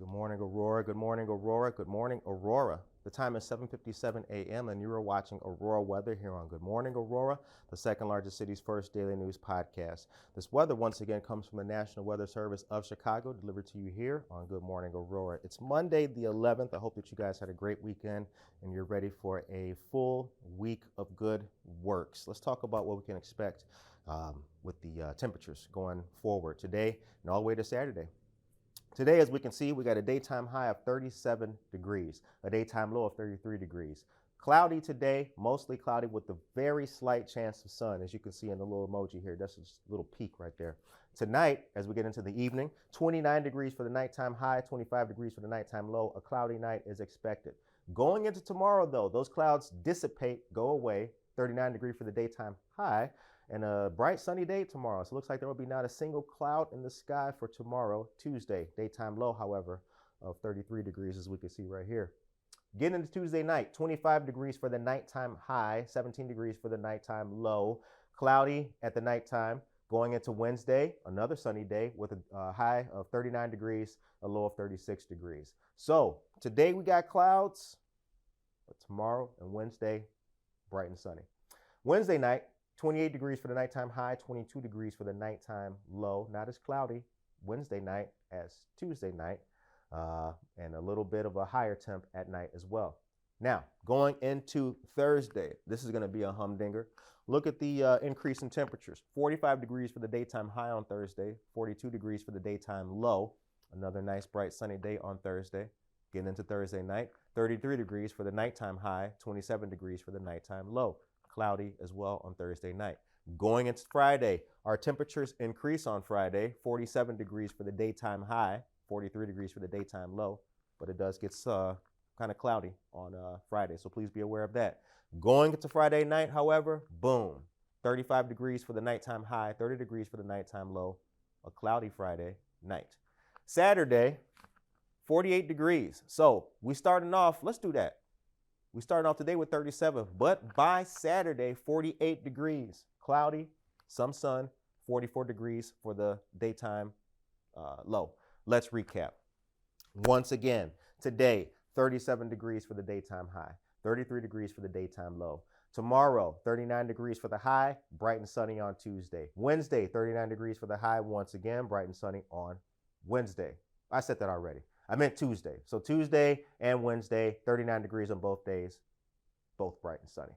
Good morning, Aurora. Good morning, Aurora. Good morning, Aurora. The time is 7:57 a.m. and you are watching Aurora Weather here on Good Morning, Aurora, the second largest city's first daily news podcast. This weather once again comes from the National Weather Service of Chicago, delivered to you here on Good Morning, Aurora. It's Monday the 11th. I hope that you guys had a great weekend and you're ready for a full week of good works. Let's talk about what we can expect with the temperatures going forward today and all the way to Saturday. Today, as we can see, we got a daytime high of 37 degrees, a daytime low of 33 degrees. Cloudy today, mostly cloudy with a very slight chance of sun, as you can see in the little emoji here. That's just a little peak right there. Tonight, as we get into the evening, 29 degrees for the nighttime high, 25 degrees for the nighttime low. A cloudy night is expected. Going into tomorrow, though, those clouds dissipate, go away. 39 degrees for the daytime high. And a bright sunny day tomorrow. So it looks like there will be not a single cloud in the sky for tomorrow, Tuesday. Daytime low, however, of 33 degrees, as we can see right here. Getting into Tuesday night, 25 degrees for the nighttime high, 17 degrees for the nighttime low. Cloudy at the nighttime. Going into Wednesday, another sunny day with a high of 39 degrees, a low of 36 degrees. So today we got clouds, but tomorrow and Wednesday, bright and sunny. Wednesday night, 28 degrees for the nighttime high, 22 degrees for the nighttime low. Not as cloudy Wednesday night as Tuesday night, and a little bit of a higher temp at night as well. Now, going into Thursday, this is going to be a humdinger. Look at the increase in temperatures. 45 degrees for the daytime high on Thursday, 42 degrees for the daytime low. Another nice, bright, sunny day on Thursday. Getting into Thursday night, 33 degrees for the nighttime high, 27 degrees for the nighttime low. Cloudy as well on Thursday night. Going into Friday, our temperatures increase on Friday, 47 degrees for the daytime high, 43 degrees for the daytime low, but it does get kind of cloudy on Friday, so please be aware of that. Going into Friday night, however, boom, 35 degrees for the nighttime high, 30 degrees for the nighttime low, a cloudy Friday night. Saturday, 48 degrees. So we starting off, let's do that. We started off today with 37, but by Saturday, 48 degrees. Cloudy, some sun, 44 degrees for the daytime low. Let's recap. Once again, today, 37 degrees for the daytime high, 33 degrees for the daytime low. Tomorrow, 39 degrees for the high, bright and sunny on Tuesday. Wednesday, 39 degrees for the high, once again, bright and sunny on Wednesday. I said that already. I meant Tuesday. So Tuesday and Wednesday, 39 degrees on both days, both bright and sunny.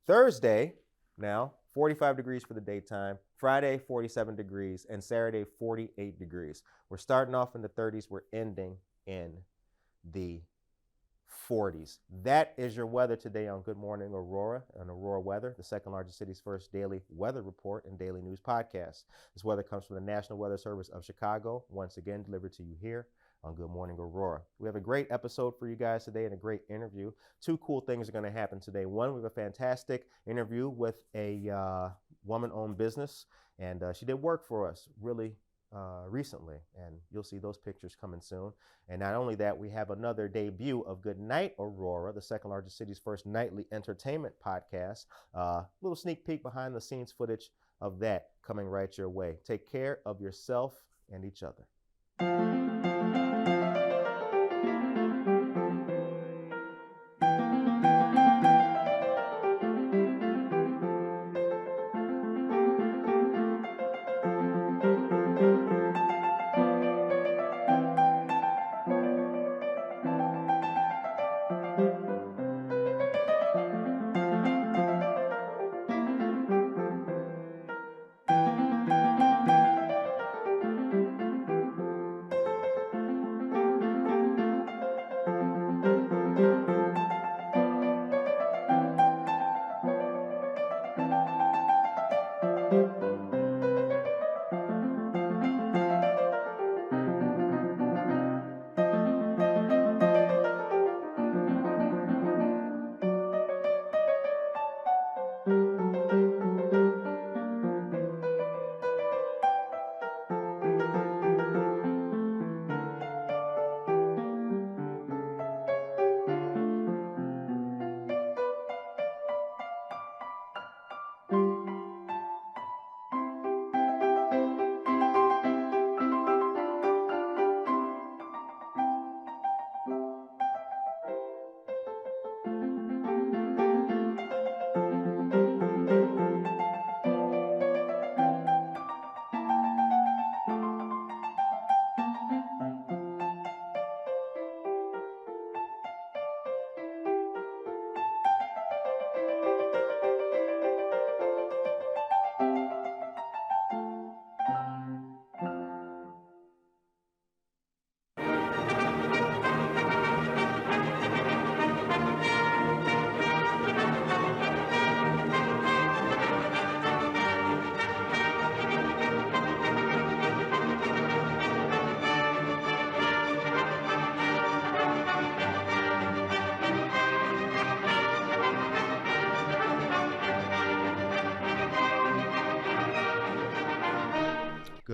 Thursday, now, 45 degrees for the daytime. Friday, 47 degrees. And Saturday, 48 degrees. We're starting off in the 30s. We're ending in the 40s. That is your weather today on Good Morning Aurora and Aurora Weather, the second largest city's first daily weather report and daily news podcast. This weather comes from the National Weather Service of Chicago, once again delivered to you here on Good Morning Aurora. We have a great episode for you guys today and a great interview. Two cool things are going to happen today. One, we have a fantastic interview with a woman-owned business, and she did work for us really recently, and you'll see those pictures coming soon. And not only that, we have another debut of Good Night Aurora, the second largest city's first nightly entertainment podcast. Little sneak peek behind the scenes footage of that coming right your way. Take care of yourself and each other.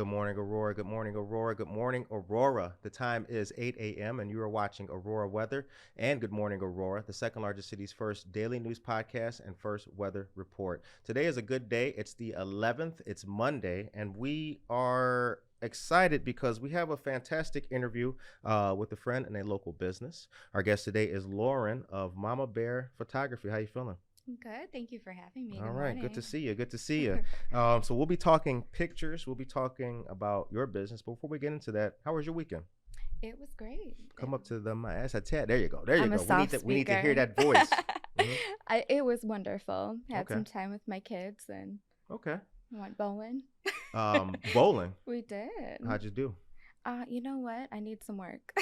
Good morning, Aurora. Good morning, Aurora. Good morning, Aurora. The time is 8 a.m. and you are watching Aurora Weather. And good morning, Aurora, the second largest city's first daily news podcast and first weather report. Today is a good day. It's the 11th. It's Monday, and we are excited because we have a fantastic interview with a friend and a local business. Our guest today is Lauren of Mama Bear Photography. How you feeling? Good. Thank you for having me. All Good right. morning. Good to see you. Good to see you. So we'll be talking pictures. We'll be talking about your business. But before we get into that, how was your weekend? It was great. Come up to the mic. That's a tad. There you go. There you I'm go. a soft We need to hear speaker. that voice. It was wonderful. Had Okay. some time with my kids and Okay. went bowling. Bowling. We did. How'd you do? You know what? I need some work.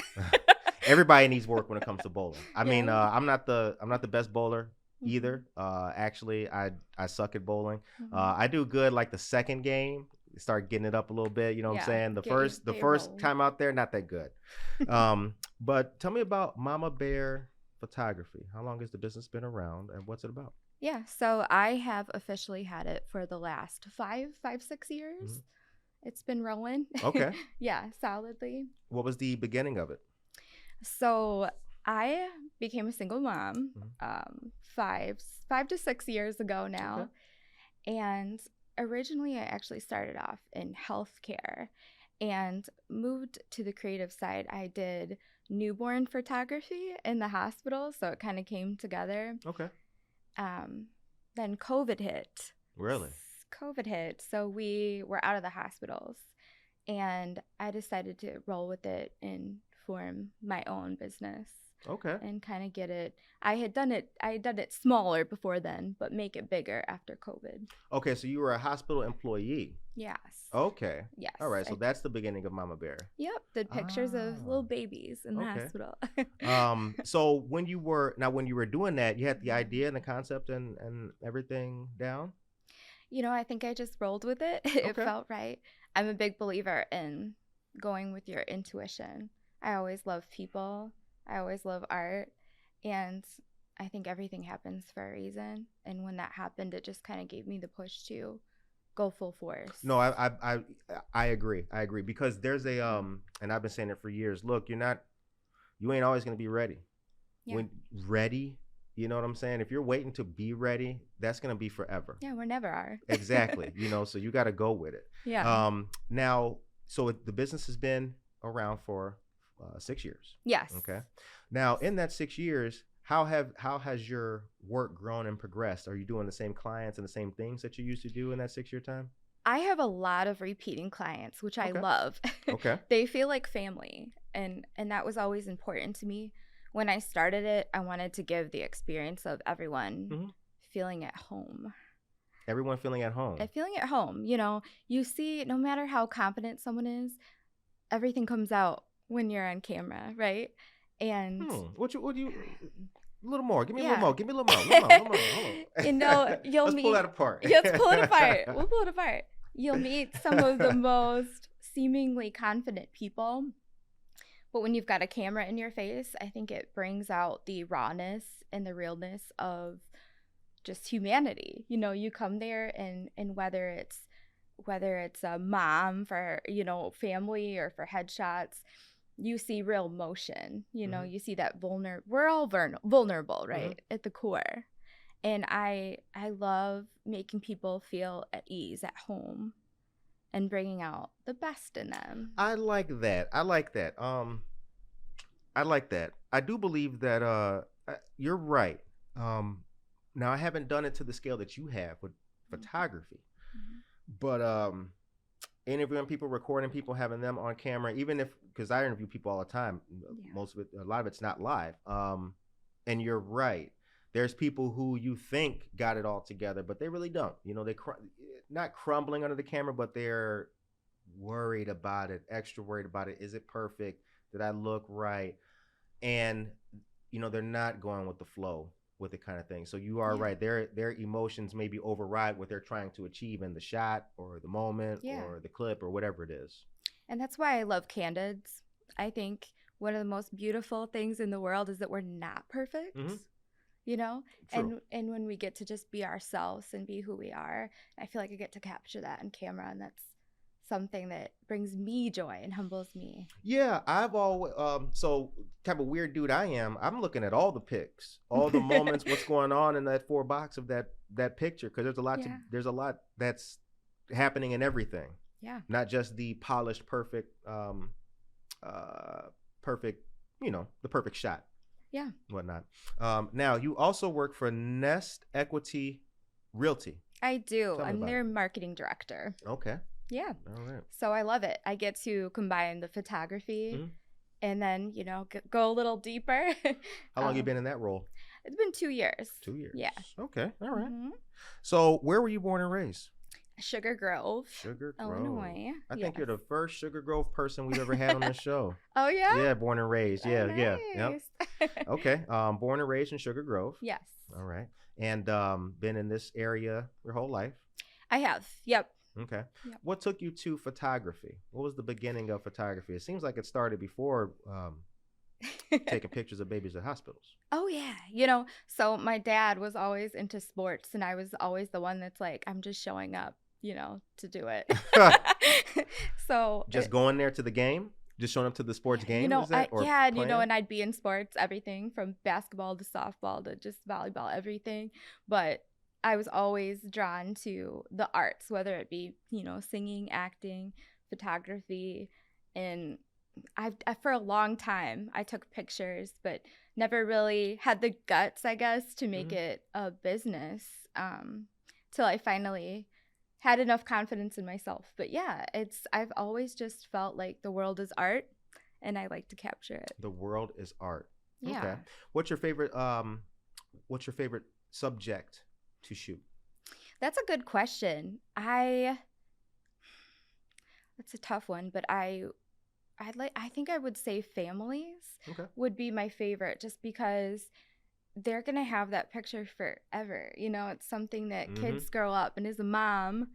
Everybody needs work when it comes to bowling. I mean, Yeah. I'm not the best bowler either. Actually, I suck at bowling. Mhm. I do good like the second game. Start getting it up a little bit. You know what I'm Yeah, saying? The get your- first get your first roll. time out there, not that good. But tell me about Mama Bear Photography. How long has the business been around, and what's it about? Yeah. So I have officially had it for the last 6 years. Mhm. It's been rolling. Okay. Yeah, solidly. What was the beginning of it? So I became a single mom Mhm. 5 to 6 years ago now. Okay. And originally I actually started off in healthcare and moved to the creative side. I did newborn photography in the hospital, so it kind of came together. Okay. Then COVID hit. Really? COVID hit, so we were out of the hospitals, and I decided to roll with it and form my own business Okay. and kind of get it. I had done it smaller before then, but make it bigger after COVID. Okay. So you were a hospital employee. Yes. Okay. Yes. All right. So that's the beginning of Mama Bear. Yep. Did pictures of little babies in the Okay. hospital. So when you were doing that, you had the idea and the concept and everything down? I think I just rolled with it. It Okay. felt right. I'm a big believer in going with your intuition. I always love people. I always love art. And I think everything happens for a reason. And when that happened, it just kind of gave me the push to go full force. No, I agree. I agree because there's a and I've been saying it for years. Look, you ain't always gonna be ready. Yeah. When ready, you know what I'm saying? If you're waiting to be ready, that's gonna be forever. Yeah, we never are. Exactly. So you got to go with it. Yeah. Now, so the business has been around for 6 years. Yes. Okay. Now, in that 6 years, how has your work grown and progressed? Are you doing the same clients and the same things that you used to do in that 6 year time? I have a lot of repeating clients, which I Okay. love. Okay. They feel like family, and that was always important to me. When I started it, I wanted to give the experience of everyone feeling at home. Everyone feeling at home. Feeling at home. You see, no matter how confident someone is, everything comes out when you're on camera, right? And What you a little more. Give me a Yeah. little more. Give me a little more. Hold on. you'll Let's meet. pull that apart. Let's pull it apart. We'll pull it apart. You'll meet some of the most seemingly confident people, but when you've got a camera in your face, I think it brings out the rawness and the realness of just humanity. You come there and whether it's a mom for, family or for headshots, you see real emotion. You see that we're all vulnerable, right? At the core. And I love making people feel at ease at home and bringing out the best in them. I like that. I do believe that you're right. Now I haven't done it to the scale that you have with photography, but interviewing people, recording people, having them on camera, even if, because I interview people all the time, a lot of it's not live. And you're right. There's people who you think got it all together, but they really don't. They not crumbling under the camera, but they're worried about it, extra worried about it. Is it perfect? Did I look right? And they're not going with the flow with it kind of thing. So you are right. Their emotions maybe override what they're trying to achieve in the shot or the moment or the clip or whatever it is. And that's why I love candids. I think one of the most beautiful things in the world is that we're not perfect. True. And when we get to just be ourselves and be who we are, I feel like I get to capture that on camera, and that's something that brings me joy and humbles me. Yeah, I've always so type of weird dude I am. I'm looking at all the pics, all the moments, what's going on in that 4 box of that picture, because there's a lot that's happening in everything. Yeah. Not just the polished, perfect, perfect, the perfect shot. Yeah. Whatnot. Now you also work for Nest Equity Realty. I do. Tell me I'm about their marketing director. Okay. Yeah. All right. So I love it. I get to combine the photography Mhm. and then, go a little deeper. How long you been in that role? It's been 2 years. 2 years. Yeah. Okay. All right. Mhm. So where were you born and raised? Sugar Grove, Sugar Grove. Illinois. I think you're Yes. the first Sugar Grove person we've ever had on this show. Oh, yeah? Yeah, born and raised. Oh, Yeah, yeah. Yep. nice. Okay. Born and raised in Sugar Grove. Yes. All right. And been in this area your whole life. I have. Yep. Okay. Yep. What took you to photography? What was the beginning of photography? It seems like it started before taking pictures of babies at hospitals. Oh, yeah. So my dad was always into sports, and I was always the one that's like, I'm just showing up, to do it. So Just going there to the game? Just showing up to the sports game? Is that, or yeah, and playing? and I'd be in sports, everything from basketball to softball to just volleyball, everything. But I was always drawn to the arts, whether it be, singing, acting, photography. And I for a long time, I took pictures, but never really had the guts, I guess, to make it a business till I finally had enough confidence in myself. But yeah, I've always just felt like the world is art, and I like to capture it. The world is art. Yeah. Okay. What's your favorite subject to shoot? That's a good question. That's a tough one, but I think I would say families would be my favorite, just because they're going to have that picture forever. It's something that kids grow up, and as a mom,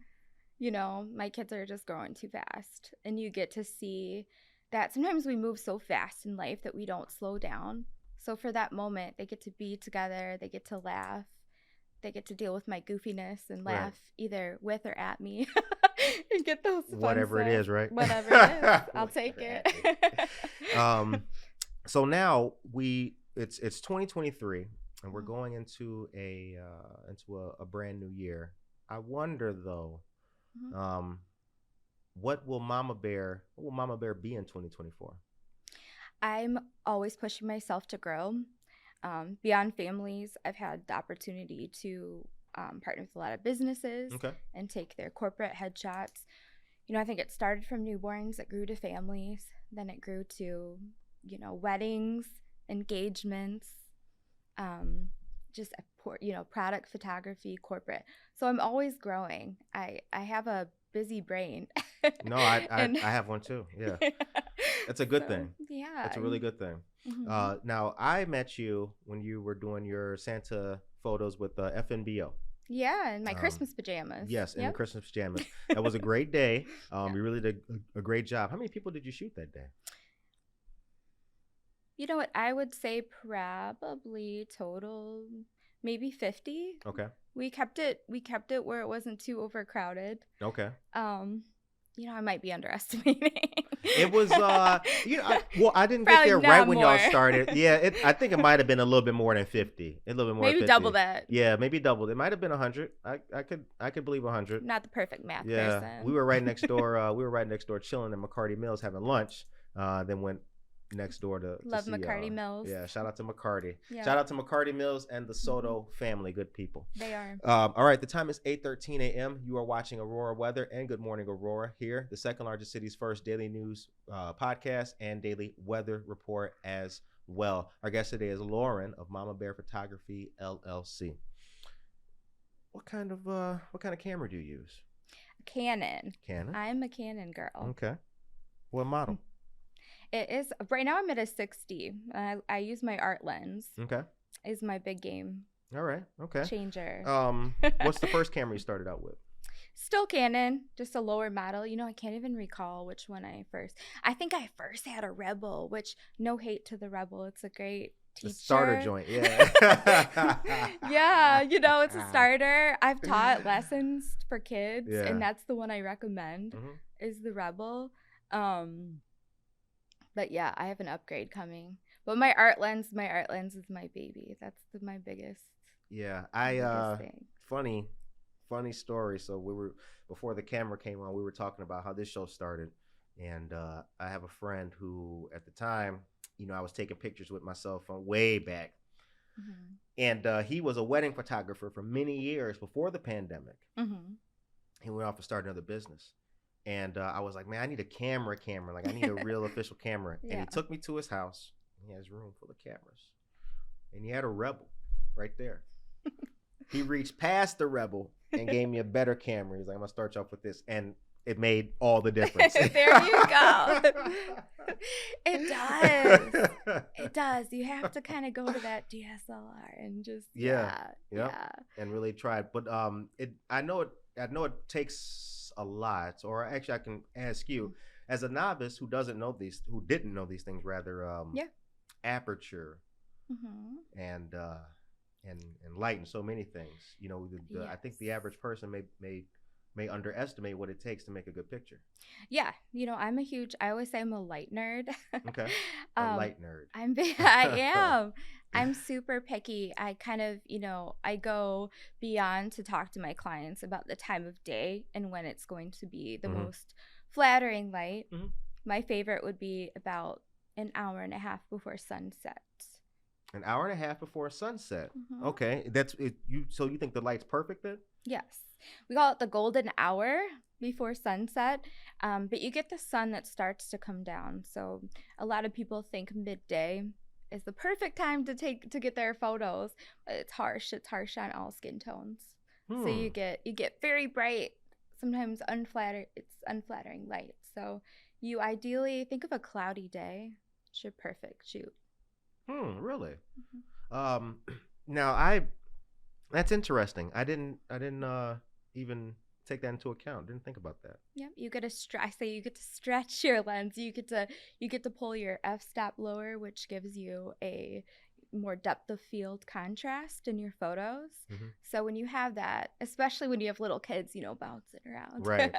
my kids are just growing too fast, and you get to see that sometimes we move so fast in life that we don't slow down. So for that moment, they get to be together, they get to laugh, they get to deal with my goofiness and laugh either with or at me and get those fun Whatever it is, right? Whatever it is, I'll take it. So now it's 2023, and we're going into a brand new year. I wonder though, what will Mama Bear be in 2024? I'm always pushing myself to grow. Beyond families, I've had the opportunity to partner with a lot of businesses and take their corporate headshots. I think it started from newborns, it grew to families, then it grew to, weddings, engagements, just product photography, corporate. So I'm always growing. I have a busy brain. No, I have one too. Yeah. That's a good thing. Yeah. That's a really good thing. Now, I met you when you were doing your Santa photos with FNBO. Yeah, in my Christmas pajamas. Yes, in Christmas pajamas. That was a great day. We really did a great job. How many people did you shoot that day? You know what? I would say probably total maybe 50. Okay. We kept it where it wasn't too overcrowded. Okay. I might be underestimating. It was I didn't get there right when y'all started. Yeah, I think it might have been a little bit more than 50. A little bit more. Maybe 50. double that. Yeah, maybe double. It might have been 100. I could believe 100. Not the perfect math person. person. We were right next door. Chilling at McCarty Mills having lunch. Then went next door to love see McCarty Mills. Yeah, shout out to McCarty. Yeah. Shout out to McCarty Mills and the Soto family, good people. They are. All right, the time is 8:13 a.m. You are watching Aurora Weather and Good Morning Aurora here, the second largest city's first daily news podcast and daily weather report as well. Our guest today is Lauren of Mama Bear Photography LLC. What kind of camera do you use? Canon. Canon. I'm a Canon girl. Okay. What model? It is right now. I'm at a 60. I use my art lens. Okay. Is my big game. All right. Okay. Changer. What's the first camera you started out with? Still Canon, just a lower model. I can't even recall which one I think I first had a Rebel, which no hate to the Rebel. It's a great teacher. The starter joint, yeah. Yeah, it's a starter. I've taught lessons for kids, Yeah. and that's the one I recommend Mhm. is the Rebel. But yeah, I have an upgrade coming. But my art lens is my baby. That's my biggest. Yeah, biggest thing. funny story. So before the camera came on, we were talking about how this show started, and I have a friend who, at the time, I was taking pictures with my cell phone way back, and he was a wedding photographer for many years before the pandemic. He went off and started another business, and I was like, man, I need a camera. Like, I need a real official camera. Yeah. And he took me to his house. He has a room full of cameras, and he had a Rebel right there. He reached past the Rebel and gave me a better camera. He's like, I'm gonna start you off with this, and it made all the difference. There you go. It does. It does. You have to kind of go to that DSLR and just yeah. And really try it. But I know it takes a lot. Or actually, I can ask you, as a novice who didn't know these things, rather, aperture and light and so many things. Yes. I think the average person may underestimate what it takes to make a good picture. Yeah, I always say I'm a light nerd. Okay. A light nerd. I am. I'm super picky. I kind of, I go beyond to talk to my clients about the time of day and when it's going to be the most flattering light. My favorite would be about an hour and a half before sunset. An hour and a half before sunset. Okay, that's it. So you think the light's perfect then? Yes, we call it the golden hour before sunset. But you get the sun that starts to come down. So a lot of people think midday is the perfect time to get their photos. But it's harsh. It's harsh on all skin tones. So you get very bright, sometimes unflattering light. So you ideally think of a cloudy day. It's your perfect shoot. Really? Now that's interesting. I didn't even take that into account. Didn't think about that. Yeah, you get to stretch your lens. You get to pull your f-stop lower, which gives you a more depth of field contrast in your photos. So when you have that, especially when you have little kids, bouncing around, right,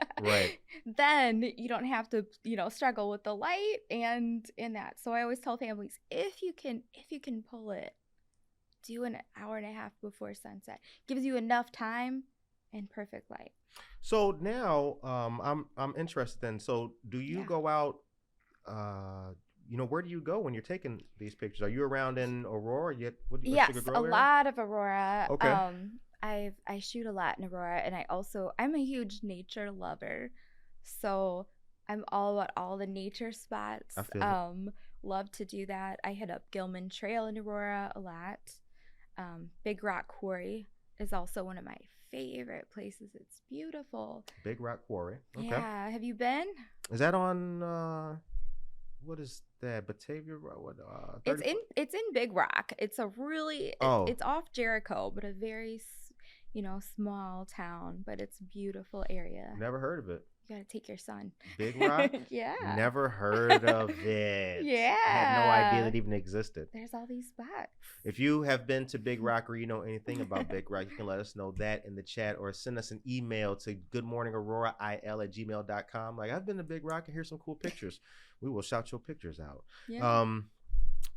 then you don't have to, struggle with the light and that. So I always tell families, if you can pull it, do an hour and a half before sunset. Gives you enough time and perfect light. So now, I'm interested then. So do you go out? Where do you go when you're taking these pictures? Are you around in Aurora yet? Yes, a area? lot of Aurora. Okay. I shoot a lot in Aurora, and I'm a huge nature lover, so I'm all about all the nature spots. I feel it. Love to do that. I hit up Gilman Trail in Aurora a lot. Big Rock Quarry is also one of my favorite places. It's beautiful. Big Rock Quarry. Okay. Yeah, have you been? Is that on? What is that? Batavia? What? It's in Big Rock. It's a really it's off Jericho, but a very small town, but it's a beautiful area. Never heard of it. You gotta take your son. Big Rock? Yeah. Never heard of it. Yeah. I had no idea that even existed. There's all these spots. If you have been to Big Rock or you know anything about Big Rock, you can let us know that in the chat or send us an email to goodmorningaurora@gmail.com. Like, I've been to Big Rock and here's some cool pictures. We will shout your pictures out. Yeah.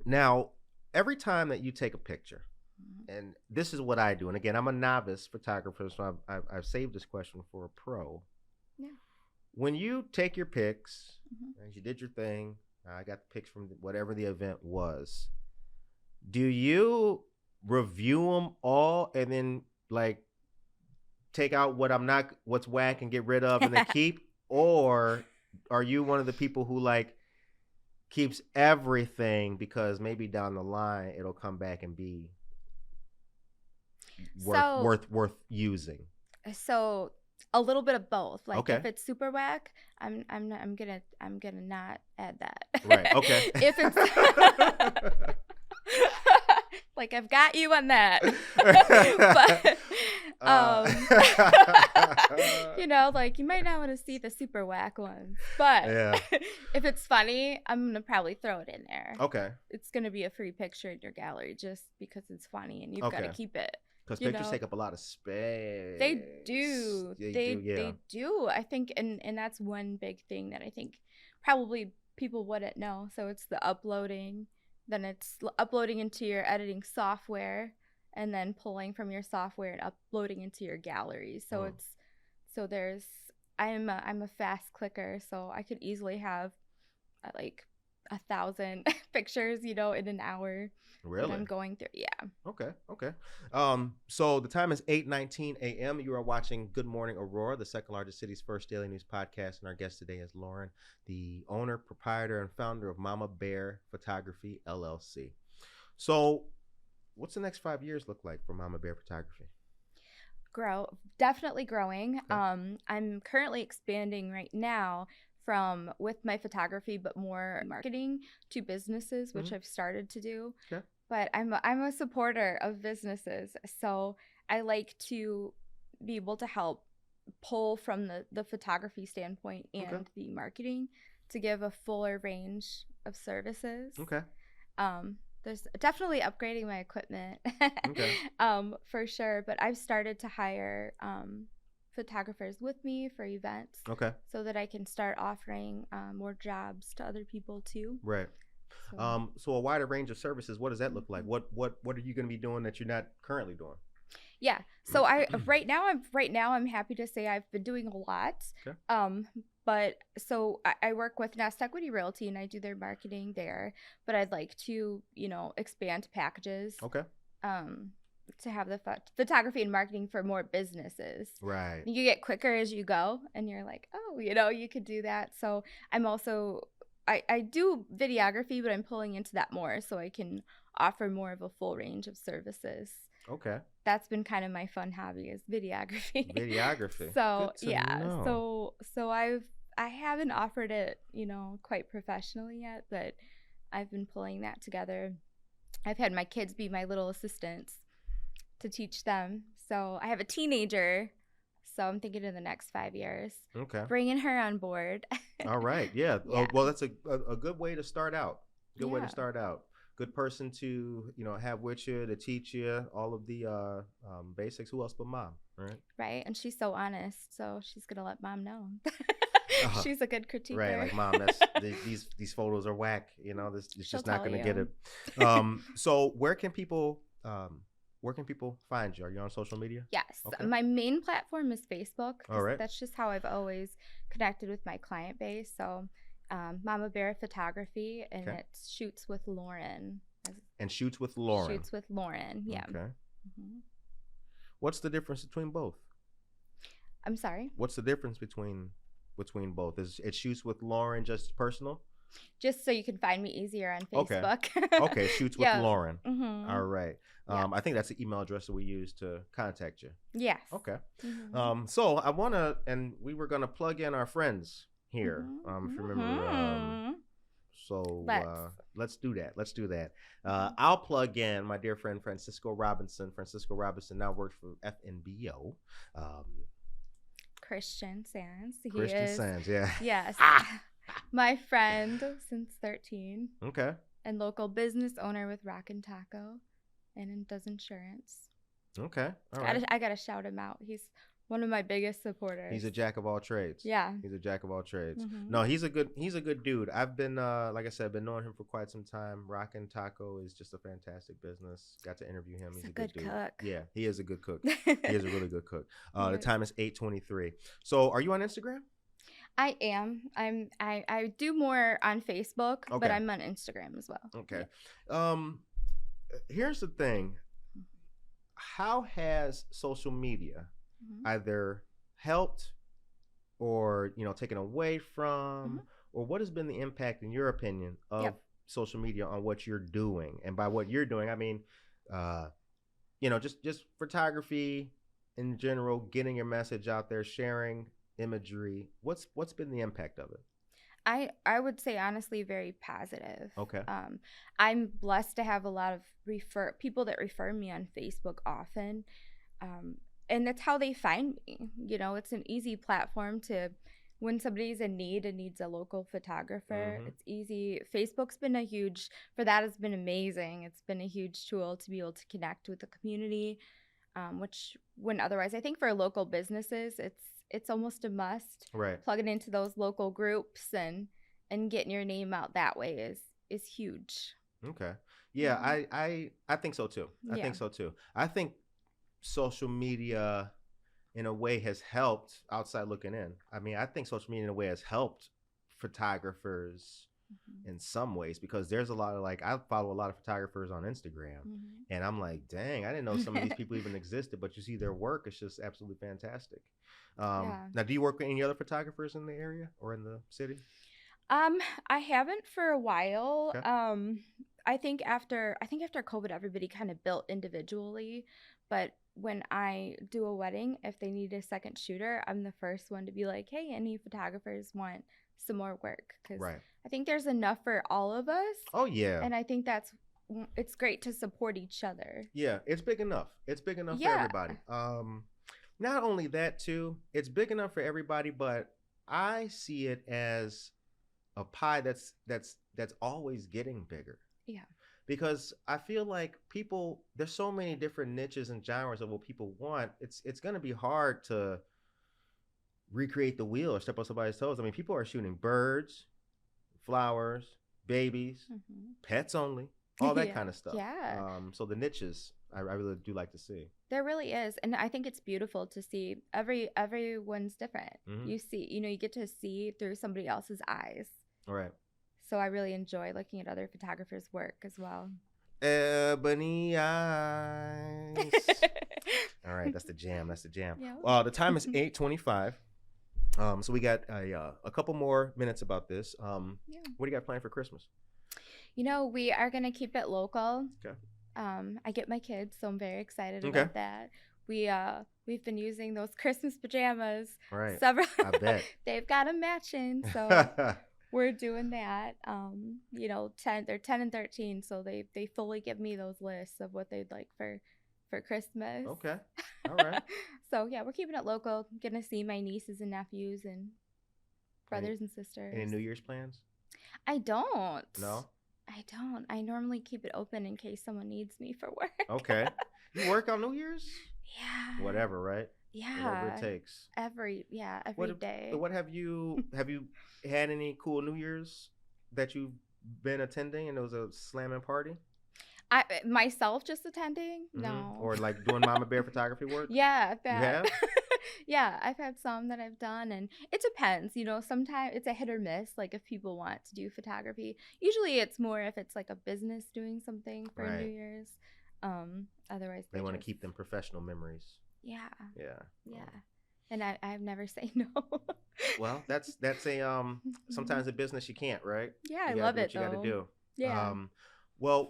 Now, every time that you take a picture, and this is what I do, and again, I'm a novice photographer, so I've saved this question for a pro. Yeah. When you take your pics, and you did your thing, I got the pics from whatever the event was. Do you review them all and then like take out what's whack and get rid of and then keep, or are you one of the people who like keeps everything because maybe down the line it'll come back and be worth using? So a little bit of both. Like, okay. If it's super whack, I'm gonna not add that. Right. Okay. If it's like, I've got you on that. You know, like you might not want to see the super whack ones, but Yeah. if it's funny, I'm gonna probably throw it in there. Okay. It's gonna be a free picture in your gallery just because it's funny, and you've got to Okay. keep it. Because You pictures know, take up a lot of space. they do. They They do, yeah. do. I think, and that's one big thing that I think probably people wouldn't know. So it's the uploading, then it's uploading into your editing software, and then pulling from your software and uploading into your gallery. So there's I'm a fast clicker, so I could easily have like 1,000 pictures, you know, in an hour. Really? That I'm going through. Yeah. Okay. So the time is 8:19 a.m. You are watching Good Morning Aurora, the second largest city's first daily news podcast, and our guest today is Lauren, the owner, proprietor, and founder of Mama Bear Photography LLC. So, what's the next 5 years look like for Mama Bear Photography? Definitely growing. Okay. I'm currently expanding right now from with my photography, but more marketing to businesses, which I've started to do. Okay. But I'm a supporter of businesses, so I like to be able to help pull from the photography standpoint and the marketing to give a fuller range of services. Okay. There's definitely upgrading my equipment, for sure. But I've started to hire photographers with me for events, so that I can start offering more jobs to other people too. Right. So a wider range of services. What does that look like? What are you going to be doing that you're not currently doing? Yeah. So right now I'm happy to say I've been doing a lot. Okay. But so I work with Nest Equity Realty and I do their marketing there. But I'd like to, expand packages. Okay. To have the photography and marketing for more businesses. Right. You get quicker as you go, and you're like, oh, you could do that. So I'm also I do videography, but I'm pulling into that more so I can offer more of a full range of services. Okay. That's been kind of my fun hobby is videography. Videography. So Good to know. So I haven't offered it, quite professionally yet, but I've been pulling that together. I've had my kids be my little assistants to teach them. So I have a teenager, so I'm thinking in the next 5 years. Okay. Bringing her on board. All right. Yeah. Well, that's a good way to start out. Good way to start out. Good person to, have with you, to teach you all of the basics. Who else but mom, right? Right. And she's so honest, so she's going to let mom know. She's a good critiquer. Right, like mom, these photos are whack. This is just not going to get it. So where can people find you? Are you on social media? Yes. Okay. My main platform is Facebook. All right. That's just how I've always connected with my client base. So Mama Bear Photography, and it's Shoots with Lauren. And Shoots with Lauren. Shoots with Lauren, yeah. Okay. Mm-hmm. What's the difference between both? I'm sorry? What's the difference between both? Is it Shoots with Lauren just personal? Just so you can find me easier on Facebook. Okay, Shoots with Lauren. Mm-hmm. All right. I think that's the email address that we use to contact you. Yes. Okay. Mm-hmm. So I want to, and we were going to plug in our friends here. If you remember. Let's do that. I'll plug in my dear friend Francisco Robinson. Francisco Robinson now works for FNBO. Christian Sands. Sands, yeah. Yes. My friend since 13. Okay. And local business owner with Rockin' Taco and does insurance. Okay. All right. I gotta shout him out. He's one of my biggest supporters. He's a jack of all trades. Yeah. He's a jack of all trades. Mm-hmm. No, he's a good dude. I've been like I said, been knowing him for quite some time. Rockin' Taco is just a fantastic business. Got to interview him. He's a good dude. Cook. Yeah, he is a good cook. He is a really good cook. The time is 8:23. So are you on Instagram? I am. I do more on Facebook, but I'm on Instagram as well. Okay. Here's the thing. How has social media either helped or taken away from, or what has been the impact, in your opinion, of social media on what you're doing? And by what you're doing, I mean, just photography in general, getting your message out there, sharing imagery. What's been the impact of it? I would say honestly very positive. Okay. I'm blessed to have a lot of people that refer me on Facebook often. and that's how they find me. It's an easy platform to, when somebody's in need and needs a local photographer, it's easy. Facebook's been for that has been amazing. It's been a huge tool to be able to connect with the community, which when otherwise, I think for local businesses, it's almost a must. Right. Plugging into those local groups and getting your name out that way is huge. Okay. Yeah, I think so too. I think so too. I think social media in a way has helped outside looking in. I mean, I think social media in a way has helped photographers in some ways, because there's a lot of I follow a lot of photographers on Instagram and I'm like, dang, I didn't know some of these people even existed, but you see their work, it's just absolutely fantastic. Now, do you work with any other photographers in the area or in the city? I haven't for a while. Okay. I think after COVID, everybody kind of built individually, but when I do a wedding, if they need a second shooter, I'm the first one to be like, hey, any photographers want some more work? Because I think there's enough for all of us. Oh yeah. And I think it's great to support each other. Yeah, it's big enough. It's big enough for everybody. Not only that too, it's big enough for everybody, but I see it as a pie that's always getting bigger. Yeah. Because I feel like there's so many different niches and genres of what people want. It's going to be hard to recreate the wheel or step on somebody's toes. I mean, people are shooting birds, flowers, babies, pets only, all that kind of stuff. Yeah. So the niches, I really do like to see. There really is. And I think it's beautiful to see everyone's different. You see, you get to see through somebody else's eyes. All right. So I really enjoy looking at other photographers' work as well. Ebony eyes. All right, that's the jam. Yeah. The time is 8:25. So we got a couple more minutes about this. What do you got planned for Christmas? We are gonna keep it local. Okay. I get my kids, so I'm very excited about that. We've been using those Christmas pajamas. Right. Several. I bet. They've got them matching, so we're doing that. They're 10 and 13, so they fully give me those lists of what they'd like for Christmas. Okay. All right. So yeah, we're keeping it local. Gonna see my nieces and nephews and brothers and sisters. Any New Year's plans? I don't. No? I don't. I normally keep it open in case someone needs me for work. Okay. You work on New Year's? Yeah. Whatever, right? Yeah. Whatever it takes. Every day. What have you had any cool New Year's that you've been attending and it was a slamming party? I myself just attending? No. Or like doing Mama Bear photography work? Yeah, that. You have? Yeah, I've had some that I've done, and it depends. Sometimes it's a hit or miss. Like if people want to do photography, usually it's more if it's like a business doing something for New Year's. Otherwise they want to keep them professional memories. Yeah. Yeah. Yeah. And I've never say no. Well, that's a sometimes a business you can't, right? Yeah, I love it. You got to do. Yeah. Well,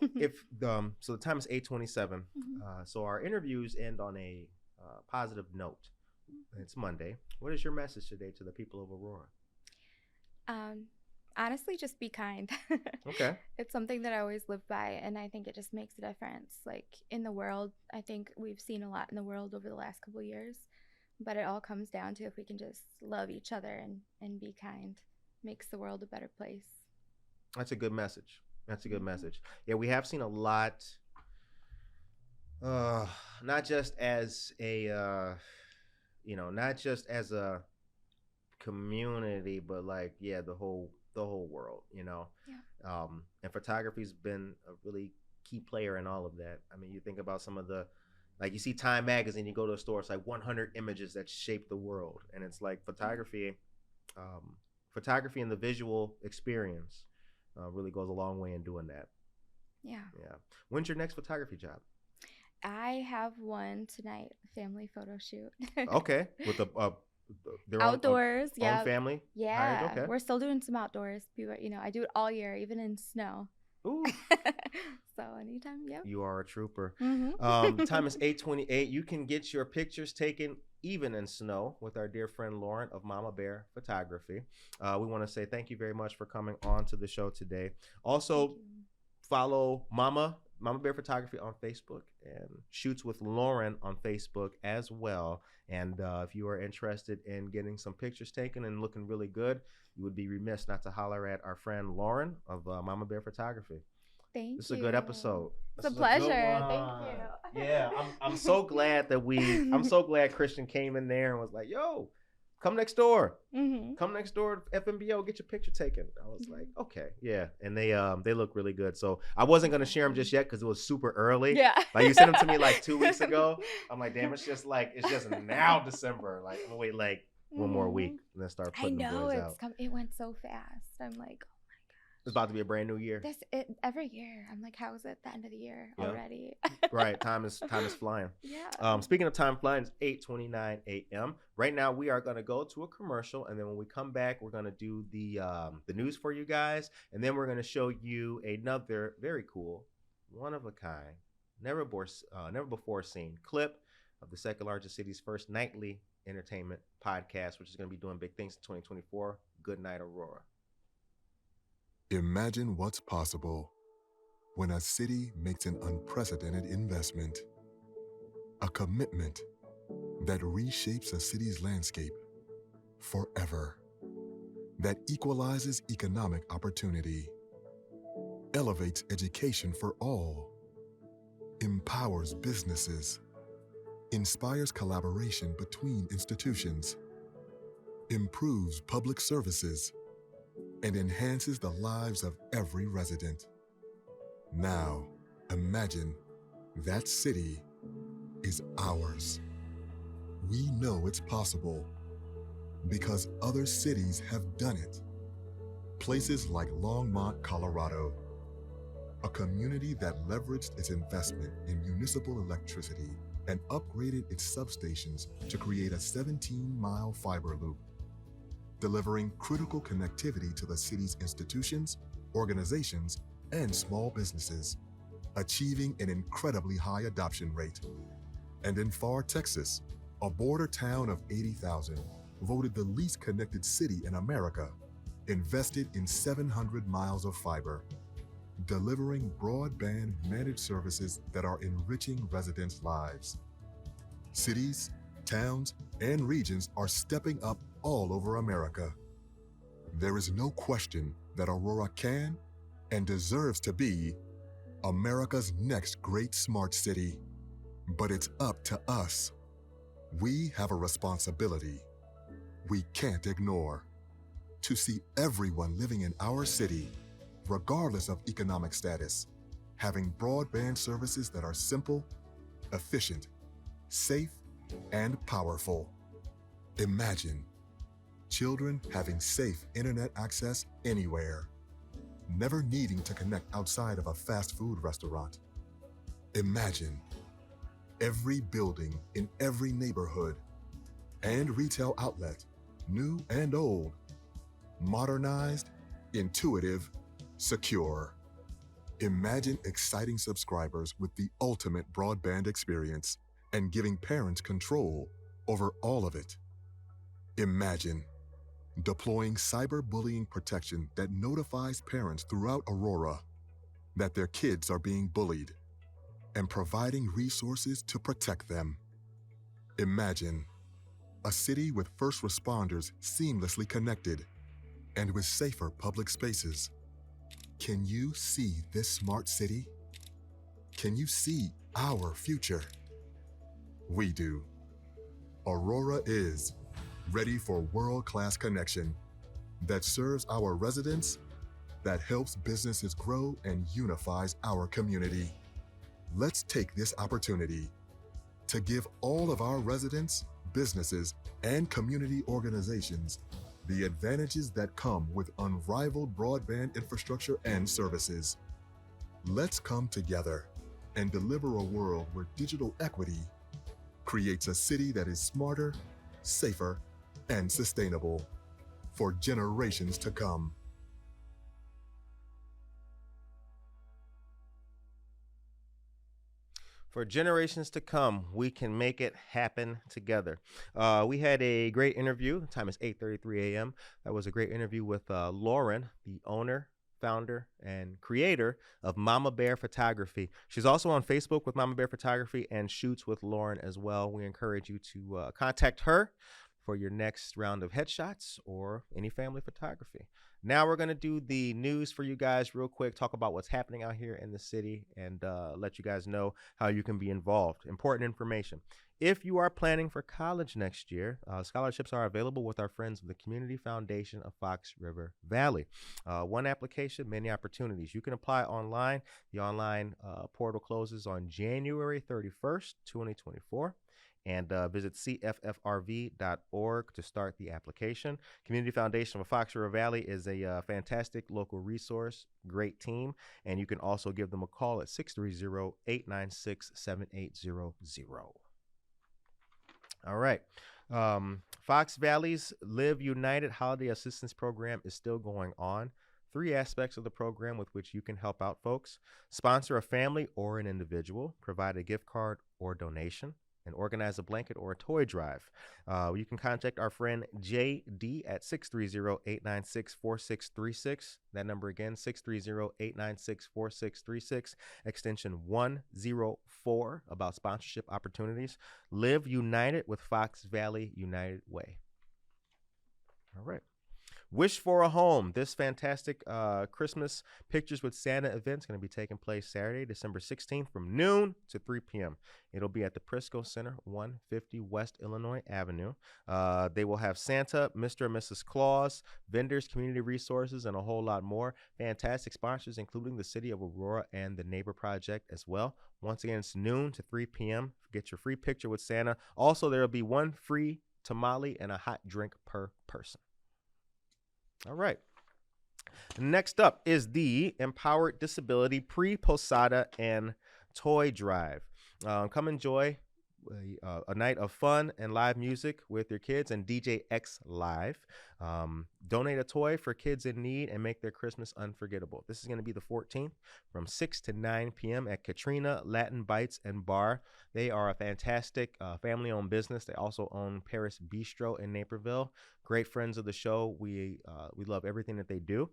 so the time is 8:27. So our interviews end on a positive note. It's Monday. What is your message today to the people of Aurora? Honestly, just be kind. Okay. It's something that I always live by, and I think it just makes a difference. Like in the world, I think we've seen a lot in the world over the last couple of years, but it all comes down to if we can just love each other and be kind, makes the world a better place. That's a good message. Message. Yeah, we have seen a lot, not just as a, not just as a community, but like, the whole world, Yeah. And photography's been a really key player in all of that. I mean, you think about some of the, like you see Time magazine, you go to a store, it's like 100 images that shape the world. And it's like photography and the visual experience really goes a long way in doing that. Yeah. Yeah. When's your next photography job? I have one tonight, family photo shoot. Okay. With their outdoors, own family? Yeah. Hired? Okay. We're still doing some outdoors. I do it all year, even in snow. Ooh. So anytime, yep. You are a trooper. Mm-hmm. The time is 8:28. You can get your pictures taken even in snow with our dear friend Lauren of Mama Bear Photography. We want to say thank you very much for coming on to the show today. Also, follow Mama Mama Bear Photography on Facebook and Shoots with Lauren on Facebook as well. And if you are interested in getting some pictures taken and looking really good, you would be remiss not to holler at our friend Lauren of Mama Bear Photography. Thank you. This is a good episode. It's a pleasure. Thank you. Yeah, I'm so glad that I'm so glad Christian came in there and was like, yo, come next door. Mm-hmm. Come next door to FMBO, get your picture taken. I was like, okay, yeah. And they look really good. So I wasn't gonna share them just yet because it was super early. Yeah. Like you sent them to me like 2 weeks ago. I'm like, damn, it's just now December. Like, I'm gonna wait like one more week and then start putting the boys out. It went so fast. I'm like, It's about to be a brand new year. Every year. I'm like, how is it the end of the year already? Right. Time is flying. Yeah. Speaking of time flying, it's 8:29 a.m. Right now, we are going to go to a commercial, and then when we come back, we're going to do the news for you guys, and then we're going to show you another very cool, one of a kind, never before seen clip of the second largest city's first nightly entertainment podcast, which is going to be doing big things in 2024. Good night, Aurora. Imagine what's possible when a city makes an unprecedented investment, a commitment that reshapes a city's landscape forever, that equalizes economic opportunity, elevates education for all, empowers businesses, inspires collaboration between institutions, improves public services, and enhances the lives of every resident. Now, imagine that city is ours. We know it's possible because other cities have done it. Places like Longmont, Colorado, a community that leveraged its investment in municipal electricity and upgraded its substations to create a 17-mile fiber loop, delivering critical connectivity to the city's institutions, organizations, and small businesses, achieving an incredibly high adoption rate. And in Far, Texas, a border town of 80,000, voted the least connected city in America, invested in 700 miles of fiber, delivering broadband managed services that are enriching residents' lives. Cities, towns, and regions are stepping up all over America. There is no question that Aurora can and deserves to be America's next great smart city. But it's up to us. We have a responsibility we can't ignore to see everyone living in our city, regardless of economic status, having broadband services that are simple, efficient, safe, and powerful. Imagine children having safe internet access anywhere, never needing to connect outside of a fast food restaurant. Imagine every building in every neighborhood and retail outlet, new and old, modernized, intuitive, secure. Imagine exciting subscribers with the ultimate broadband experience and giving parents control over all of it. Imagine deploying cyberbullying protection that notifies parents throughout Aurora that their kids are being bullied and providing resources to protect them. Imagine a city with first responders seamlessly connected and with safer public spaces. Can you see this smart city? Can you see our future? We do. Aurora is ready for world-class connection that serves our residents, that helps businesses grow and unifies our community. Let's take this opportunity to give all of our residents, businesses, and community organizations the advantages that come with unrivaled broadband infrastructure and services. Let's come together and deliver a world where digital equity creates a city that is smarter, safer, and sustainable for generations to come. For generations to come, we can make it happen together. We had a great interview. The time is 8:33 a.m. That was a great interview with Lauren, the owner, founder and creator of Mama Bear Photography. She's also on Facebook with Mama Bear Photography and shoots with Lauren as well. We encourage you to contact her for your next round of headshots or any family photography. Now we're going to do the news for you guys real quick, talk about what's happening out here in the city, and let you guys know how you can be involved. Important information. If you are planning for college next year, scholarships are available with our friends of the Community Foundation of Fox River Valley. One application, many opportunities. You can apply online. The online portal closes on January 31st, 2024. And visit cffrv.org to start the application. Community Foundation of Fox River Valley is a fantastic local resource, great team, and you can also give them a call at 630-896-7800. All right. Fox Valley's Live United Holiday Assistance Program is still going on. 3 aspects of the program with which you can help out folks: sponsor a family or an individual, provide a gift card or donation, and organize a blanket or a toy drive. You can contact our friend JD at 630-896-4636. That number again, 630-896-4636, extension 104, about sponsorship opportunities. Live United with Fox Valley United Way. All right. Wish for a Home. This fantastic Christmas Pictures with Santa event is going to be taking place Saturday, December 16th from noon to 3 p.m. It'll be at the Prisco Center, 150 West Illinois Avenue. They will have Santa, Mr. and Mrs. Claus, vendors, community resources, and a whole lot more. Fantastic sponsors, including the City of Aurora and the Neighbor Project as well. Once again, it's noon to 3 p.m. Get your free picture with Santa. Also, there will be 1 free tamale and a hot drink per person. All right. Next up is the Empowered Disability Pre-Posada and Toy Drive. Come enjoy a night of fun and live music with your kids and DJ X Live. Donate a toy for kids in need and make their Christmas unforgettable. This is going to be the 14th from 6 to 9 p.m. at Katrina Latin Bites and Bar. They are a fantastic family-owned business. They also own Paris Bistro in Naperville. Great friends of the show. We love everything that they do.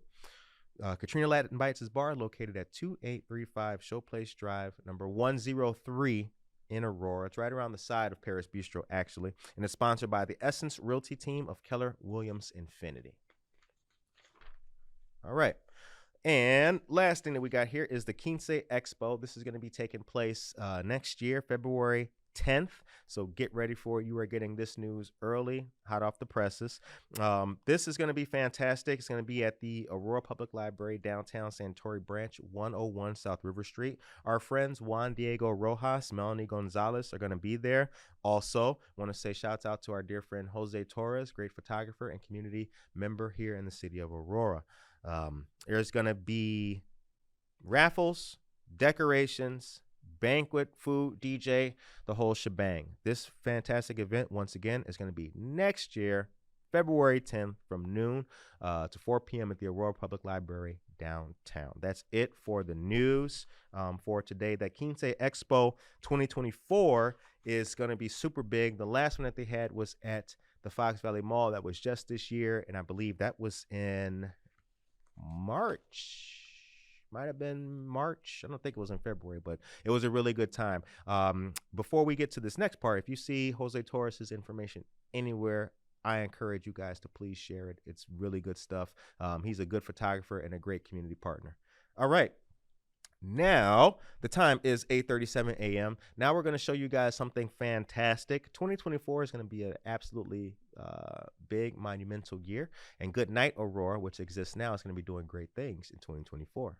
Katrina Latin Bites is Bar, located at 2835 Showplace Drive, number 103 in Aurora. It's right around the side of Paris Bistro, actually, and it's sponsored by the Essence Realty team of Keller Williams Infinity. All right. And last thing that we got here is the Quince Expo. This is going to be taking place next year, February 10th. So get ready for it. You are getting this news early, hot off the presses. This is going to be fantastic. It's going to be at the Aurora Public Library, downtown Santori Branch, 101 South River Street. Our friends Juan Diego Rojas, Melanie Gonzalez are going to be there. Also, want to say shouts out to our dear friend Jose Torres, great photographer and community member here in the city of Aurora. There's going to be raffles, decorations, banquet, food, DJ, the whole shebang. This fantastic event, once again, is going to be next year, February 10th from noon to 4 p.m. at the Aurora Public Library downtown. That's it for the news for today. That Quince Expo 2024 is going to be super big. The last one that they had was at the Fox Valley Mall. That was just this year, and I believe that was in March. Might have been March. I don't think it was in February, but it was a really good time. Before we get to this next part, if you see Jose Torres' information anywhere, I encourage you guys to please share it. It's really good stuff. He's a good photographer and a great community partner. All right. Now, the time is 8:37 a.m. Now we're going to show you guys something fantastic. 2024 is going to be an absolutely big, monumental year. And Good Night Aurora, which exists now, is going to be doing great things in 2024.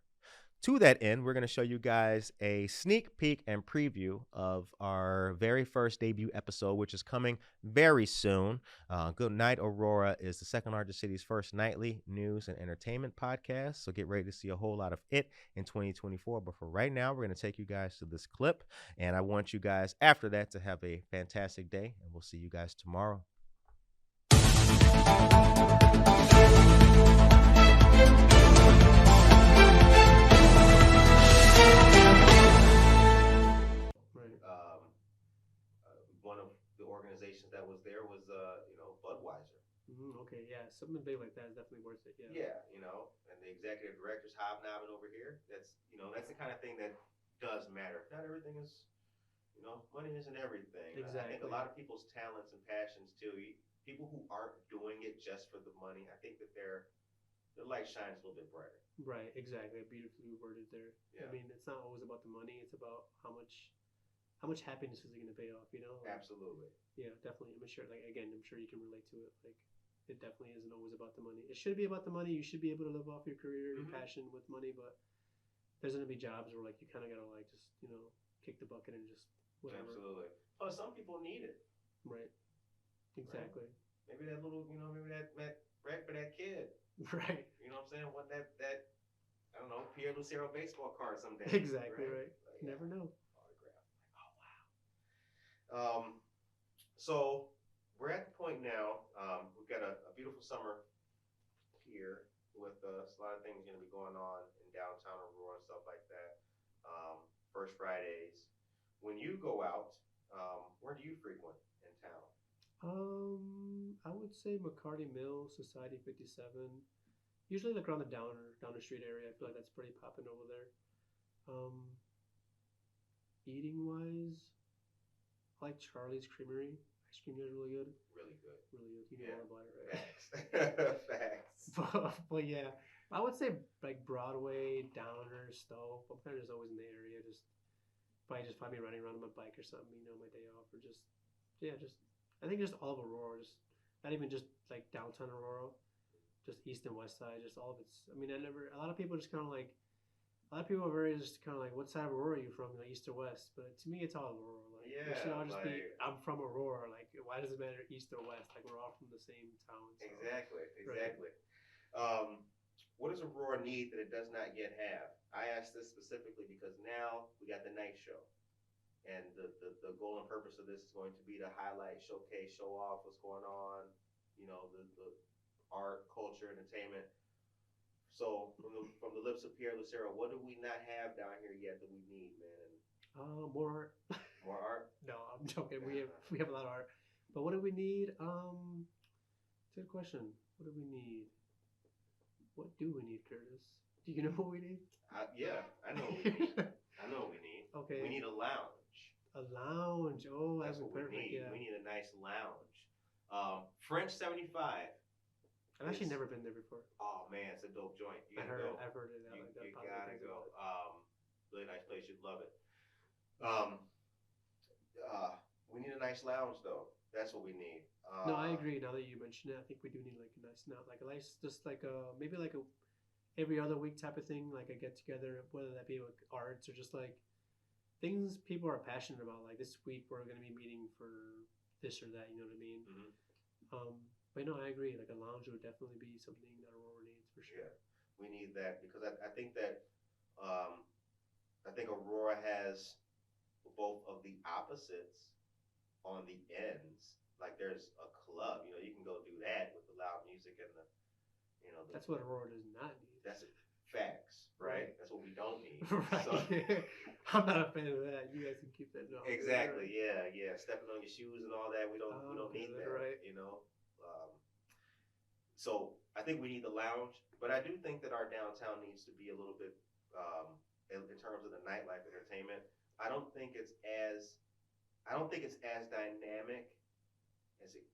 To that end, we're going to show you guys a sneak peek and preview of our very first debut episode, which is coming very soon. Good Night Aurora is the second largest city's first nightly news and entertainment podcast. So get ready to see a whole lot of it in 2024. But for right now, we're going to take you guys to this clip. And I want you guys after that to have a fantastic day. And we'll see you guys tomorrow. One of the organizations that was there was, Budweiser. Okay, yeah, something big like that is definitely worth it. Yeah. Yeah, you know, and the executive director's hobnobbing over here. That's the kind of thing that does matter. Not everything is, money isn't everything. I think a Exactly. lot of people's talents and passions too. People who aren't doing it just for the money, I think that their light shines a little bit brighter. Right, exactly. Beautifully worded there. Yeah, I mean, it's not always about the money. It's about how much happiness is it going to pay off? Like, absolutely. yeah, definitely. I'm sure. Like again, I'm sure you can relate to it. Like, it definitely isn't always about the money. It should be about the money. You should be able to live off your career, your passion with money. But there's going to be jobs where like you kind of gotta like just kick the bucket and just whatever. Absolutely. Plus, some people need it. Right. Exactly. Right? Maybe that little, maybe that bread for that kid. Right. You know what I'm saying? What that I don't know, Pierre Lucero baseball card someday. Exactly right. Like, You never know. Autograph. Like, oh wow. So we're at the point now. We've got a beautiful summer here with a lot of things going to be going on in downtown Aurora and stuff like that. First Fridays. When you go out, where do you frequent in town? I would say McCarty Mill, Society 57. Usually like around the Downer Street area. I feel like that's pretty popping over there. Eating wise, I like Charlie's Creamery. Ice cream there is really good. Really good. Really good. You know all about it, right? Facts. Facts. But yeah, I would say like Broadway, Downer, Stowe. I'm kind of just always in the area. Probably just find me running around on my bike or something, my day off, or just I think just all of Aurora, just not even just like downtown Aurora, just east and west side, just all of it's. I mean, a lot of people just kind of like, a lot of people are very just kind of like, what side of Aurora are you from, like east or west? But to me, it's all Aurora. Like, Yeah, it should all just be, like- I'm from Aurora. Like, why does it matter east or west? Like, we're all from the same town. So. Exactly. Right. What does Aurora need that it does not yet have? I asked this specifically because now we got the night show. And the goal and purpose of this is going to be to highlight, showcase, show off what's going on, the art, culture, entertainment. So from the lips of Pierre Lucero, what do we not have down here yet that we need, man? More art. More art? No, I'm joking. We have a lot of art. But what do we need? Good question. What do we need? What do we need, Curtis? Do you know what we need? Yeah, I know what we need. I know what we need. Okay. We need a lounge. A lounge. Oh, That's what perfect. we need. Yeah. We need a nice lounge. French 75. I've actually never been there before. Oh man, it's a dope joint. You gotta go. I've heard it. You positive gotta things go. about it. Really nice place. You'd love it. We need a nice lounge though. That's what we need. No, I agree. Now that you mention it, I think we do need like a nice, just like maybe like a every other week type of thing, like a get together, whether that be like arts or just like things people are passionate about. Like this week we're going to be meeting for this or that. You know what I mean? Mm-hmm. But no, I agree. Like a lounge would definitely be something that Aurora needs for sure. Yeah, we need that because I think that I think Aurora has both of the opposites on the ends. Like there's a club, you can go do that with the loud music and That's what Aurora does not need. That's facts, right? That's what we don't need. Right. So, I'm not a fan of that. You guys can keep that. No. exactly. Yeah. Stepping on your shoes and all that. We don't need that. Right. So I think we need the lounge, but I do think that our downtown needs to be a little bit in terms of the nightlife entertainment. I don't think it's as dynamic as it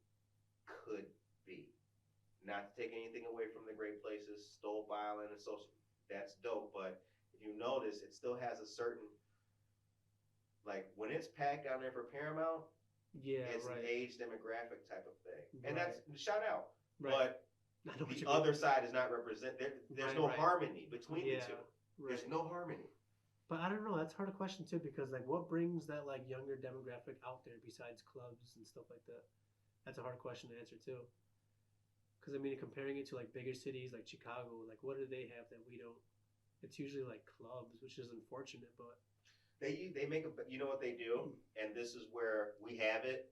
could be. Not to take anything away from the great places, Stolp Island and social, that's dope. But if you notice, it still has a certain, like when it's packed down there for Paramount, it's an age demographic type of thing, and that's shout out. Right. But the other side is not represented. There's no harmony between the two. Right. There's no harmony. But I don't know. That's a hard question too, because like, what brings that like younger demographic out there besides clubs and stuff like that? That's a hard question to answer too. Because I mean, comparing it to like bigger cities like Chicago, like what do they have that we don't? It's usually like clubs, which is unfortunate, but they make you know what they do, and this is where we have it,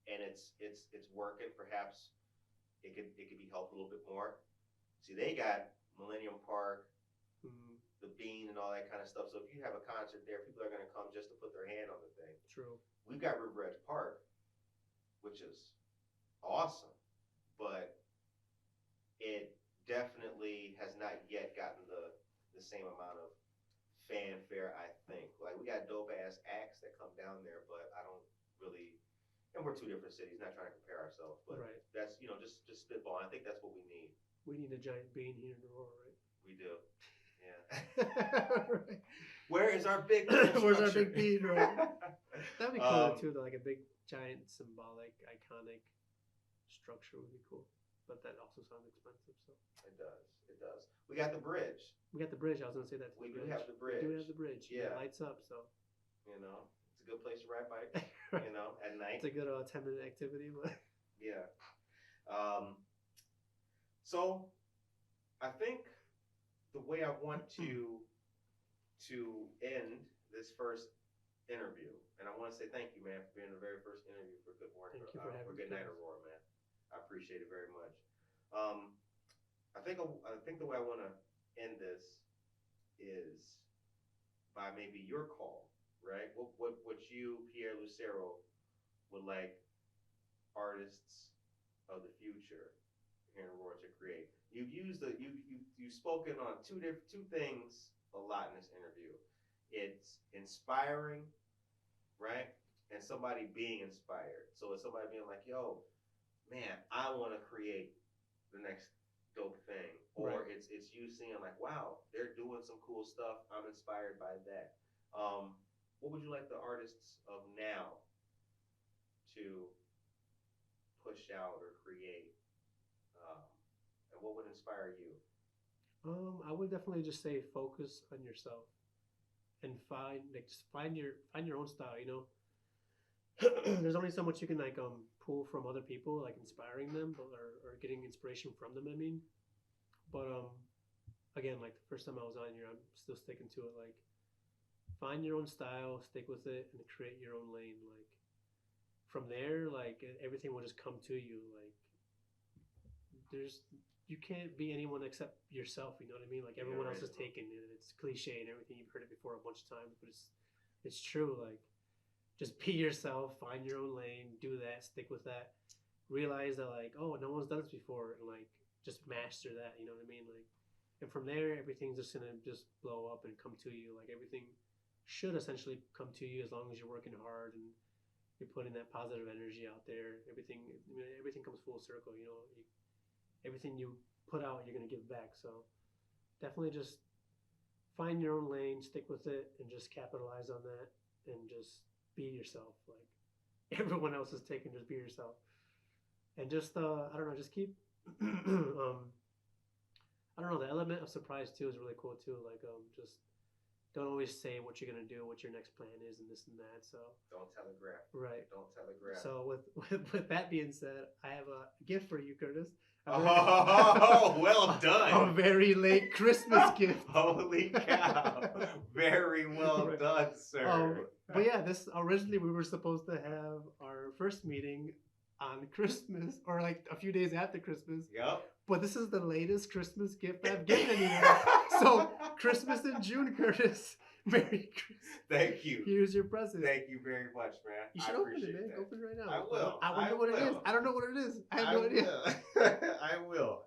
and it's working. Perhaps it could be helped a little bit more. See, they got Millennium Park, the Bean, and all that kind of stuff. So if you have a concert there, people are going to come just to put their hand on the thing. True. We've got River Edge Park, which is awesome. but it definitely has not yet gotten the same amount of fanfare, I think. Like, we got dope ass acts that come down there, but I don't really, and we're two different cities, not trying to compare ourselves, but Right. that's, just spitball. I think that's what we need. We need a giant bean here in Aurora, right? We do. Yeah. Right. Where is our big Where's our big bean, right? That'd be cool Um, too, though. Like a big, giant, symbolic, iconic structure would be cool. But that also sounds expensive. So It does. It does. We got the bridge. we got the bridge. I was gonna say that. To We the do bridge. have the bridge. We do have the bridge. Yeah. It lights up. So You know, it's a good place to ride bike. Right. You know, at night. It's a good 10-minute activity, but Yeah. So I think the way I want to end this first interview, and I want to say thank you, man, for being the very first interview for Good Morning, Thank you for having for me, Good Night, Chris. Aurora, man. I appreciate it very much. I think the way I want to end this is by maybe your call, right? What you, Pierre Lucero, would like artists of the future here in Aurora to create. You've spoken on two things a lot in this interview. It's inspiring, right? And somebody being inspired. So it's somebody being like, yo, man, I want to create the next dope thing. Or Right. it's you seeing like, wow, they're doing some cool stuff. I'm inspired by that. What would you like the artists of now to push out or create? And what would inspire you? I would definitely just say focus on yourself and just find your own style. You know, there's only so much you can pull from other people, like inspiring them, or getting inspiration from them. I mean, but again, like the first time I was on here, I'm still sticking to it. Like, find your own style, stick with it, and create your own lane. Like, from there, like everything will just come to you. Like, you can't be anyone except yourself. You know what I mean? Like, everyone else is taken, and it's cliche and everything. You've heard it before a bunch of times, but it's true. Like, just be yourself, find your own lane, do that, stick with that. Realize that, like, oh, no one's done this before, and like just master that. You know what I mean? Like, and from there, everything's just gonna just blow up and come to you. Like, everything should essentially come to you as long as you're working hard and you're putting that positive energy out there. Everything comes full circle. You know, everything you put out, you're gonna give back. So definitely just find your own lane, stick with it, and just capitalize on that, and just be yourself. Like, everyone else is taken, just be yourself, and just I don't know, just keep I don't know, the element of surprise too is really cool too. Like, just don't always say what you're gonna do, what your next plan is, and this and that. So Don't telegraph. right. Don't telegraph. So with that being said, I have a gift for you, Curtis. Oh, well done. A very late Christmas gift. Holy cow. Very well Right. done, sir. But yeah, this originally we were supposed to have our first meeting on Christmas, or like a few days after Christmas. Yep. But this is the latest Christmas gift I've given anyone. So Christmas in June, Curtis. Merry Christmas. Thank you. Here's your present. Thank you very much, man. You should I open it, appreciate man. that. Open it right now. I will. I wonder what it is. I don't know what it is. I have no idea. Will. I will.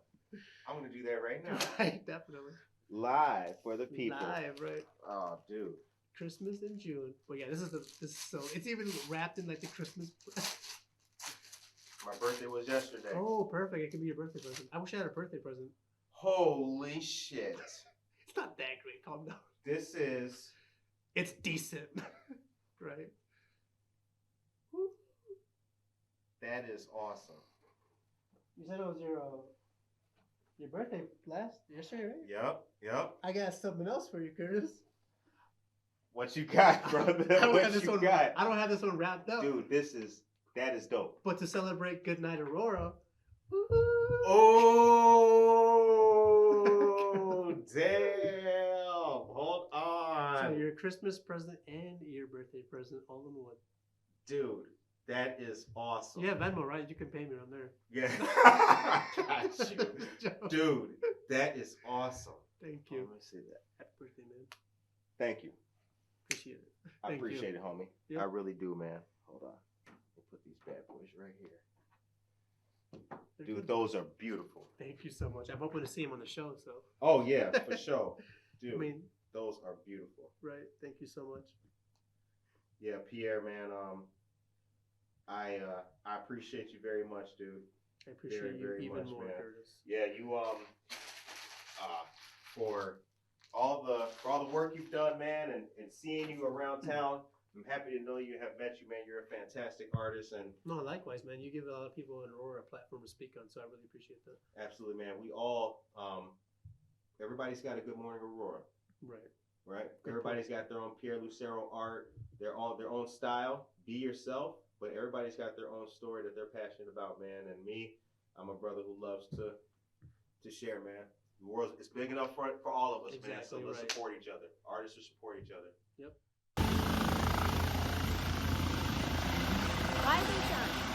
I'm going to do that right now. Right, definitely. Live for the people. Live, right? Oh, dude. Christmas in June. But yeah, this is so it's even wrapped in like the Christmas. My birthday was yesterday. Oh, perfect. It could be your birthday present. I wish I had a birthday present. Holy shit. It's not that great. Calm down. This is... It's decent. Right? Woo. That is awesome. You said it was your birthday yesterday, right? Yep. I got something else for you, Curtis. What you got, brother? I don't What have this you one. got? I don't have this one wrapped up. Dude, that is dope. But to celebrate Good Night Aurora. Oh, damn. Hold on. So your Christmas present and your birthday present all in one. Dude, that is awesome. You have Venmo, right? You can pay me on there. Yeah. Got you. Dude, that is awesome. Thank Oh, you. let me see that. Happy birthday, man. Thank you. Appreciate it. I Thank you. appreciate it, homie. Yep. I really do, man. Hold on. Let me put these bad boys right here. They're Dude, good. those are beautiful. Thank you so much. I'm hoping to see him on the show. So Oh yeah, for sure. Dude, I mean, those are beautiful. right. Thank you so much. Yeah, Pierre, man. I appreciate you very much, dude. I appreciate Very, you very even much, more, man. Curtis. Yeah, you for all the work you've done, man, and seeing you around town. I'm happy to know you, have met you, man. You're a fantastic artist, and No, likewise, man. You give a lot of people in Aurora a platform to speak on, so I really appreciate that. absolutely, man. We all, everybody's got a Good Morning Aurora, Right. right? Good Everybody's got their own Pierre Lucero art, their own style. Be yourself, but everybody's got their own story that they're passionate about, man. And me, I'm a brother who loves to share, man. The world is big enough for all of us, man. So Exactly let's right. support each other. Artists should support each other. Yep. Rise and shine.